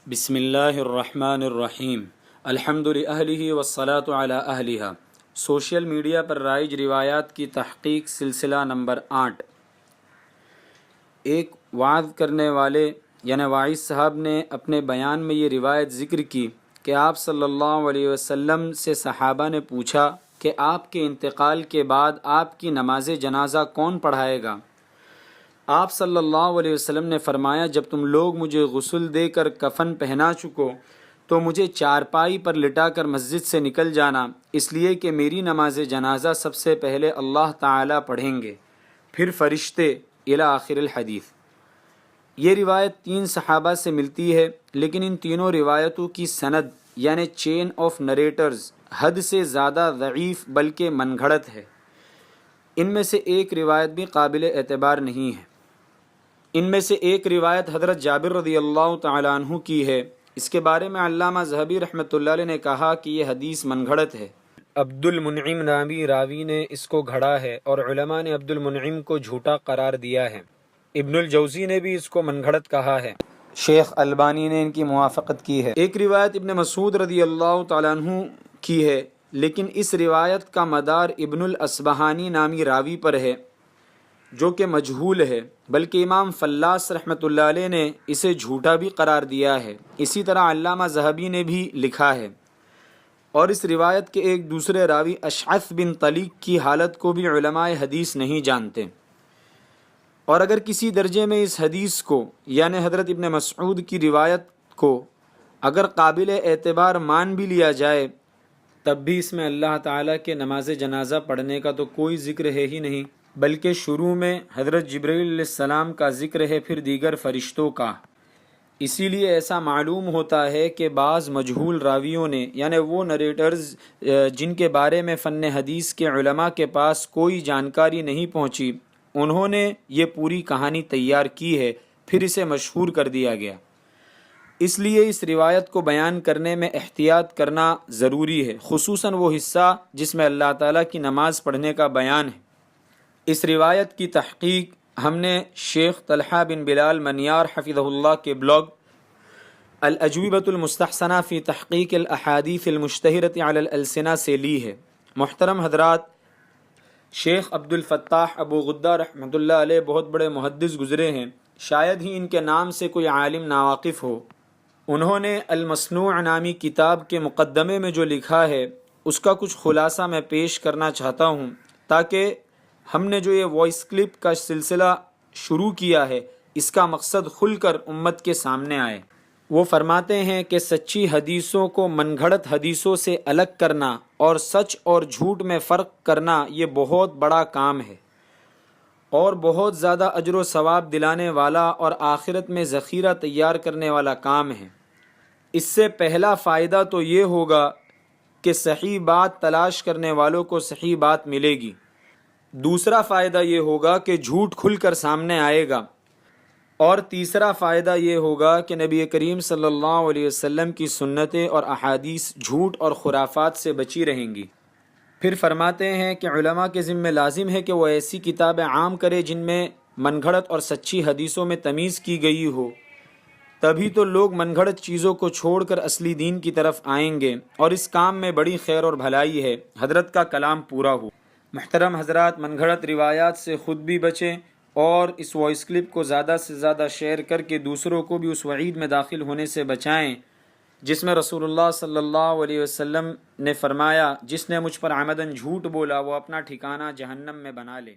بسم اللہ الرحمن الرحیم الحمد للہ والصلاة علی اہلہا۔ سوشل میڈیا پر رائج روایات کی تحقیق سلسلہ نمبر 8۔ ایک وعظ کرنے والے یعنی واعظ صاحب نے اپنے بیان میں یہ روایت ذکر کی کہ آپ صلی اللہ علیہ وسلم سے صحابہ نے پوچھا کہ آپ کے انتقال کے بعد آپ کی نماز جنازہ کون پڑھائے گا؟ آپ صلی اللہ علیہ وسلم نے فرمایا، جب تم لوگ مجھے غسل دے کر کفن پہنا چکو تو مجھے چارپائی پر لٹا کر مسجد سے نکل جانا، اس لیے کہ میری نماز جنازہ سب سے پہلے اللہ تعالیٰ پڑھیں گے، پھر فرشتے، الی آخر الحدیث۔ یہ روایت 3 صحابہ سے ملتی ہے، لیکن ان تینوں روایتوں کی سند یعنی چین آف نریٹرز حد سے زیادہ ضعیف بلکہ من گھڑت ہے۔ ان میں سے ایک روایت بھی قابل اعتبار نہیں ہے۔ ان میں سے ایک روایت حضرت جابر رضی اللہ تعالیٰ عنہ کی ہے۔ اس کے بارے میں علامہ ذہبی رحمۃ اللہ علیہ نے کہا کہ یہ حدیث من گھڑت ہے۔ عبد المنعم نامی راوی نے اس کو گھڑا ہے اور علماء نے عبد المنعم کو جھوٹا قرار دیا ہے۔ ابن الجوزی نے بھی اس کو من گھڑت کہا ہے۔ شیخ البانی نے ان کی موافقت کی ہے۔ ایک روایت ابن مسعود رضی اللہ تعالیٰ عنہ کی ہے، لیکن اس روایت کا مدار ابن الاسبہانی نامی راوی پر ہے جو کہ مجہول ہے، بلکہ امام فلاس رحمۃ اللہ علیہ نے اسے جھوٹا بھی قرار دیا ہے۔ اسی طرح علامہ ذہبی نے بھی لکھا ہے، اور اس روایت کے ایک دوسرے راوی اشعث بن طلیق کی حالت کو بھی علماء حدیث نہیں جانتے، اور اگر کسی درجے میں اس حدیث کو یعنی حضرت ابن مسعود کی روایت کو اگر قابل اعتبار مان بھی لیا جائے تب بھی اس میں اللہ تعالیٰ کے نماز جنازہ پڑھنے کا تو کوئی ذکر ہے ہی نہیں، بلکہ شروع میں حضرت جبرائیل علیہ السلام کا ذکر ہے، پھر دیگر فرشتوں کا۔ اسی لیے ایسا معلوم ہوتا ہے کہ بعض مجہول راویوں نے یعنی وہ نریٹرز جن کے بارے میں فن حدیث کے علماء کے پاس کوئی جانکاری نہیں پہنچی، انہوں نے یہ پوری کہانی تیار کی ہے، پھر اسے مشہور کر دیا گیا۔ اس لیے اس روایت کو بیان کرنے میں احتیاط کرنا ضروری ہے، خصوصاً وہ حصہ جس میں اللہ تعالیٰ کی نماز پڑھنے کا بیان ہے۔ اس روایت کی تحقیق ہم نے شیخ طلحہ بن بلال منیار حفظہ اللہ کے بلاگ الاجوبۃ المستحسنہ فی تحقیق الاحادیث المشتہرۃ علی الالسنہ سے لی ہے۔ محترم حضرات، شیخ عبد الفتاح ابو غدہ رحمۃ اللہ علیہ بہت بڑے محدث گزرے ہیں، شاید ہی ان کے نام سے کوئی عالم ناواقف ہو۔ انہوں نے المصنوع نامی کتاب کے مقدمے میں جو لکھا ہے اس کا کچھ خلاصہ میں پیش کرنا چاہتا ہوں، تاکہ ہم نے جو یہ وائس کلپ کا سلسلہ شروع کیا ہے اس کا مقصد کھل کر امت کے سامنے آئے۔ وہ فرماتے ہیں کہ سچی حدیثوں کو من گھڑت حدیثوں سے الگ کرنا اور سچ اور جھوٹ میں فرق کرنا یہ بہت بڑا کام ہے اور بہت زیادہ اجر و ثواب دلانے والا اور آخرت میں ذخیرہ تیار کرنے والا کام ہے۔ اس سے پہلا فائدہ تو یہ ہوگا کہ صحیح بات تلاش کرنے والوں کو صحیح بات ملے گی، دوسرا فائدہ یہ ہوگا کہ جھوٹ کھل کر سامنے آئے گا، اور تیسرا فائدہ یہ ہوگا کہ نبی کریم صلی اللہ علیہ وسلم کی سنتیں اور احادیث جھوٹ اور خرافات سے بچی رہیں گی۔ پھر فرماتے ہیں کہ علماء کے ذمہ لازم ہے کہ وہ ایسی کتابیں عام کرے جن میں من گھڑت اور سچی حدیثوں میں تمیز کی گئی ہو، تبھی تو لوگ من گھڑت چیزوں کو چھوڑ کر اصلی دین کی طرف آئیں گے، اور اس کام میں بڑی خیر اور بھلائی ہے۔ حضرت کا کلام پورا ہو۔ محترم حضرات، من گھڑت روایات سے خود بھی بچیں اور اس وائس کلپ کو زیادہ سے زیادہ شیئر کر کے دوسروں کو بھی اس وعید میں داخل ہونے سے بچائیں جس میں رسول اللہ صلی اللہ علیہ وسلم نے فرمایا، جس نے مجھ پر عمداً جھوٹ بولا وہ اپنا ٹھکانہ جہنم میں بنا لے۔